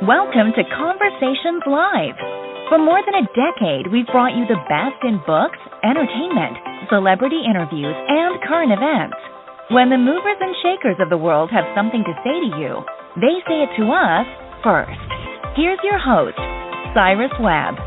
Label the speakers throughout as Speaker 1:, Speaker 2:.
Speaker 1: Welcome to Conversations Live. For more than a decade, we've brought you the best in books, entertainment, celebrity interviews, and current events. When the movers and shakers of the world have something to say to you, they say it to us first. Here's your host, Cyrus Webb.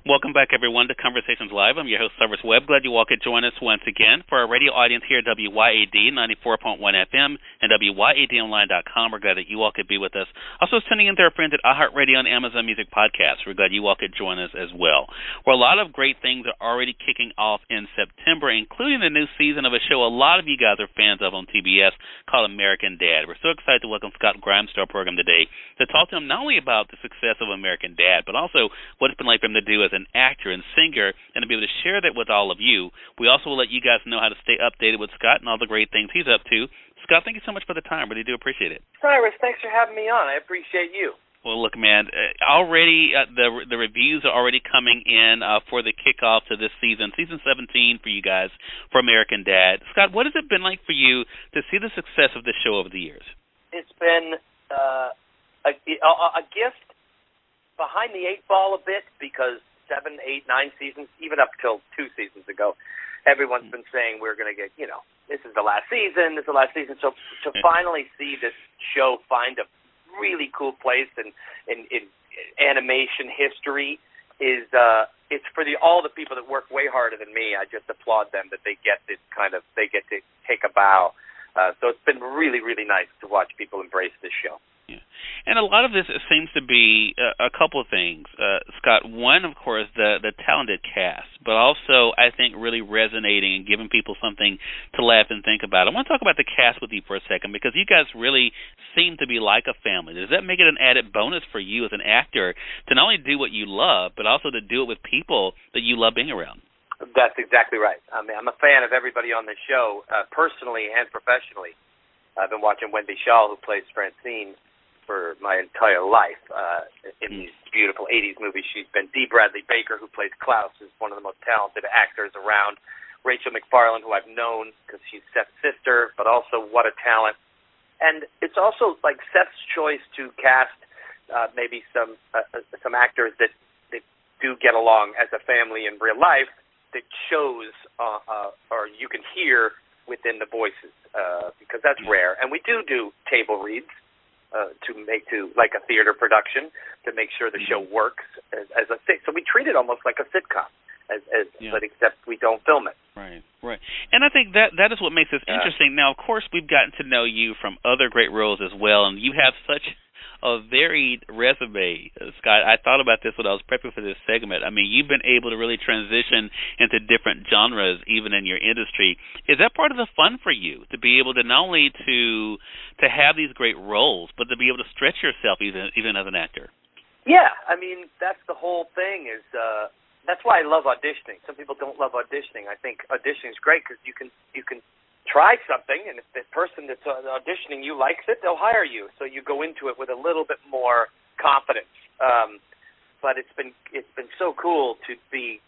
Speaker 2: Welcome back, everyone, to Conversations Live. I'm your host, Cyrus Webb. Glad you all could join us once again. For our radio audience here at WYAD 94.1 FM and WYADonline.com, we're glad that you all could be with us. Also sending in to our friends at iHeartRadio and Amazon Music Podcasts. We're glad you all could join us as well. Well, a lot of great things are already kicking off in September, including the new season of a show a lot of you guys are fans of on TBS called American Dad. We're so excited to welcome Scott Grimes to our program today to talk to him not only about the success of American Dad, but also what it's been like for him to do as an actor and singer, and to be able to share that with all of you. We also will let you guys know how to stay updated with Scott and all the great things he's up to. Scott, thank you so much for the time. Really do appreciate it.
Speaker 3: Cyrus, thanks for having me on. I appreciate you.
Speaker 2: Well, look, man, already the reviews are already coming in for the kickoff to this season 17 for you guys for American Dad. Scott, what has it been like for you to see the success of this show over the years?
Speaker 3: It's been a gift behind the eight ball a bit, because 7, 8, 9 seasons, even up till 2 seasons ago, everyone's been saying we're going to get, this is the last season, So to finally see this show find a really cool place in animation history is it's for all the people that work way harder than me. I just applaud them that they get to take a bow. So it's been really, really nice to watch people embrace this show.
Speaker 2: Yeah. And a lot of this seems to be a couple of things, Scott. One, of course, the talented cast, but also I think really resonating and giving people something to laugh and think about. I want to talk about the cast with you for a second, because you guys really seem to be like a family. Does that make it an added bonus for you as an actor to not only do what you love, but also to do it with people that you love being around?
Speaker 3: That's exactly right. I mean, I'm a fan of everybody on this show, personally and professionally. I've been watching Wendy Schaal, who plays Francine, for my entire life in these beautiful 80s movies. She's been Dee Bradley Baker, who plays Klaus, who's one of the most talented actors around. Rachel McFarland, who I've known because she's Seth's sister, but also what a talent. And it's also like Seth's choice to cast maybe some actors that do get along as a family in real life that shows or you can hear within the voices, because that's rare. And we do table reads to like a theater production to make sure the show works as a thing. So we treat it almost like a sitcom, but except we don't film it.
Speaker 2: Right. And I think that is what makes this interesting. Now, of course, we've gotten to know you from other great roles as well, and you have such a varied resume, Scott. I thought about this when I was prepping for this segment. I mean, you've been able to really transition into different genres, even in your industry. Is that part of the fun for you, to be able to not only to have these great roles, but to be able to stretch yourself even as an actor?
Speaker 3: Yeah, I mean, that's the whole thing. That's why I love auditioning. Some people don't love auditioning. I think auditioning is great because you can try something, and if the person that's auditioning you likes it, they'll hire you. So you go into it with a little bit more confidence. But it's been so cool to be,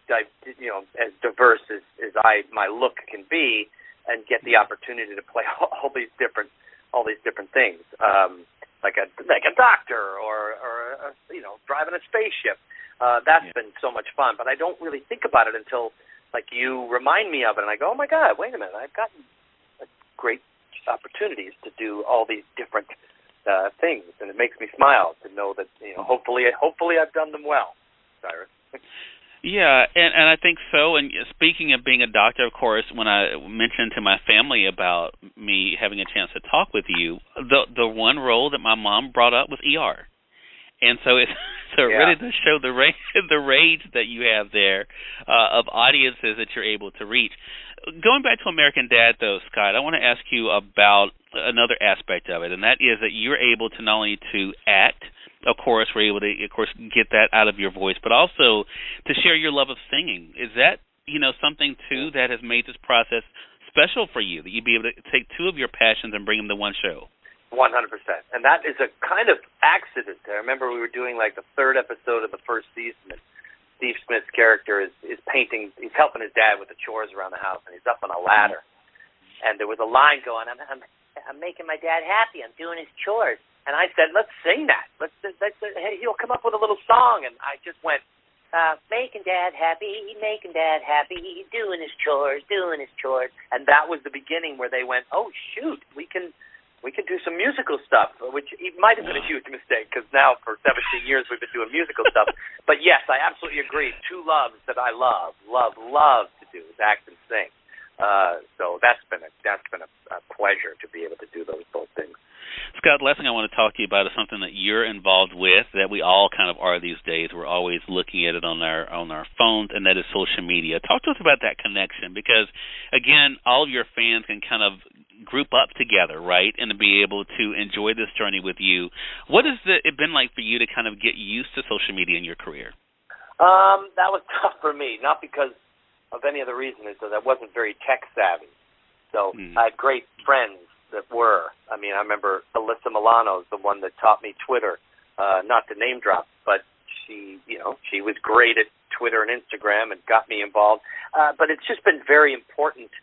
Speaker 3: as diverse as my look can be, and get the opportunity to play all these different things, like a doctor or driving a spaceship. That's been so much fun. But I don't really think about it until, like, you remind me of it, and I go, oh, my God, wait a minute. I've gotten great opportunities to do all these different things, and it makes me smile to know that, hopefully I've done them well, Cyrus.
Speaker 2: Yeah, and I think so. And speaking of being a doctor, of course, when I mentioned to my family about me having a chance to talk with you, the one role that my mom brought up was ER. And so it really does show the range that you have there of audiences that you're able to reach. Going back to American Dad, though, Scott, I want to ask you about another aspect of it, and that is that you're able to not only to act, of course, we're able to, of course, get that out of your voice, but also to share your love of singing. Is that, something, too, that has made this process special for you, that you'd be able to take two of your passions and bring them to one show?
Speaker 3: 100%. And that is a kind of accident. I remember we were doing like the third episode of the first season, and Steve Smith's character is painting, he's helping his dad with the chores around the house, and he's up on a ladder. And there was a line going, I'm making my dad happy. I'm doing his chores. And I said, let's sing that. Hey, he'll come up with a little song. And I just went, making Dad happy, doing his chores. And that was the beginning where they went, oh, shoot, we can do some musical stuff, which it might have been a huge mistake because now for 17 years we've been doing musical stuff. But yes, I absolutely agree. Two loves that I love to do is act and sing. So that's been a pleasure to be able to do both things.
Speaker 2: Scott, last thing I want to talk to you about is something that you're involved with, that we all kind of are these days. We're always looking at it on our phones, and that is social media. Talk to us about that connection, because again, all of your fans can kind of group up together, right, and to be able to enjoy this journey with you. What has it been like for you to kind of get used to social media in your career?
Speaker 3: That was tough for me, not because of any other reason, is that I wasn't very tech savvy. So I had great friends that were. I mean, I remember Alyssa Milano is the one that taught me Twitter, not to name drop, but she was great at Twitter and Instagram and got me involved. But it's just been very important,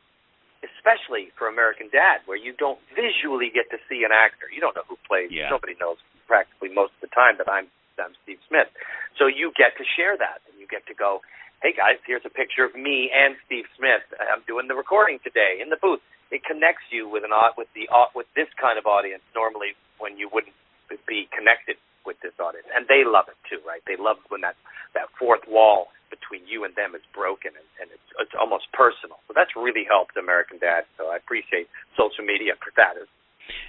Speaker 3: especially for American Dad, where you don't visually get to see an actor. You don't know who plays. Yeah. Nobody knows practically most of the time that I'm Steve Smith. So you get to share that, and you get to go, hey, guys, here's a picture of me and Steve Smith. I'm doing the recording today in the booth. It connects you with this kind of audience normally when you wouldn't be connected with this audience. And they love it, too, right? They love when that fourth wall between you and them is broken, and it's almost personal. So that's really helped American Dad. So I appreciate social media for that.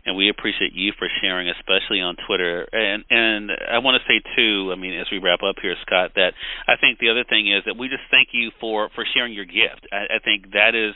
Speaker 2: And we appreciate you for sharing, especially on Twitter. And I want to say, too, I mean, as we wrap up here, Scott, that I think the other thing is that we just thank you for sharing your gift. I think that is,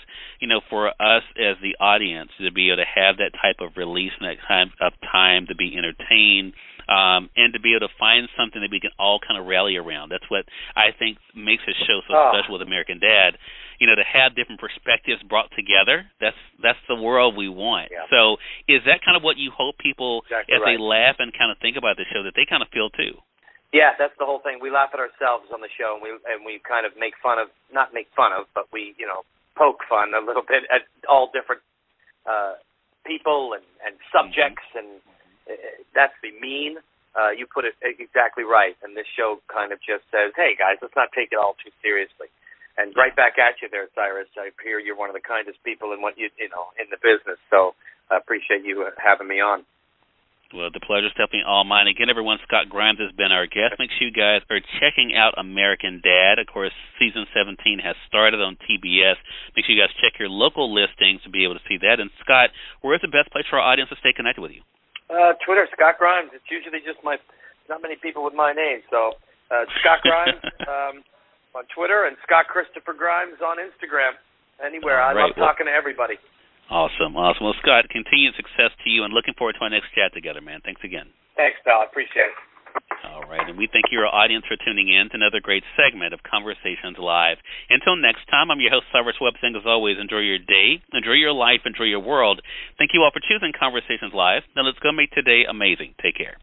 Speaker 2: for us as the audience to be able to have that type of release and that kind of time to be entertained, and to be able to find something that we can all kind of rally around. That's what I think makes this show so special with American Dad. To have different perspectives brought together, that's the world we want. Yeah. So is that kind of what you hope people, as they laugh and kind of think about the show, that they kind of feel too?
Speaker 3: Yeah, that's the whole thing. We laugh at ourselves on the show, and we kind of not make fun of, but we, poke fun a little bit at all different people and subjects, and that's the mean. You put it exactly right, and this show kind of just says, hey, guys, let's not take it all too seriously. And right back at you there, Cyrus. I hear you're one of the kindest people in in the business, so I appreciate you having me on.
Speaker 2: Well, the pleasure's definitely all mine. Again, everyone, Scott Grimes has been our guest. Make sure you guys are checking out American Dad. Of course, Season 17 has started on TBS. Make sure you guys check your local listings to be able to see that. And, Scott, where is the best place for our audience to stay connected with you?
Speaker 3: Twitter, Scott Grimes. It's usually just not many people with my name, so Scott Grimes on Twitter and Scott Christopher Grimes on Instagram. Anywhere. I love talking to everybody.
Speaker 2: Awesome. Well, Scott, continued success to you, and looking forward to our next chat together, man. Thanks again.
Speaker 3: Thanks, pal. I appreciate it.
Speaker 2: All right, and we thank your audience for tuning in to another great segment of Conversations Live. Until next time, I'm your host, Cyrus Webb, saying as always, enjoy your day, enjoy your life, enjoy your world. Thank you all for choosing Conversations Live. Now let's go make today amazing. Take care.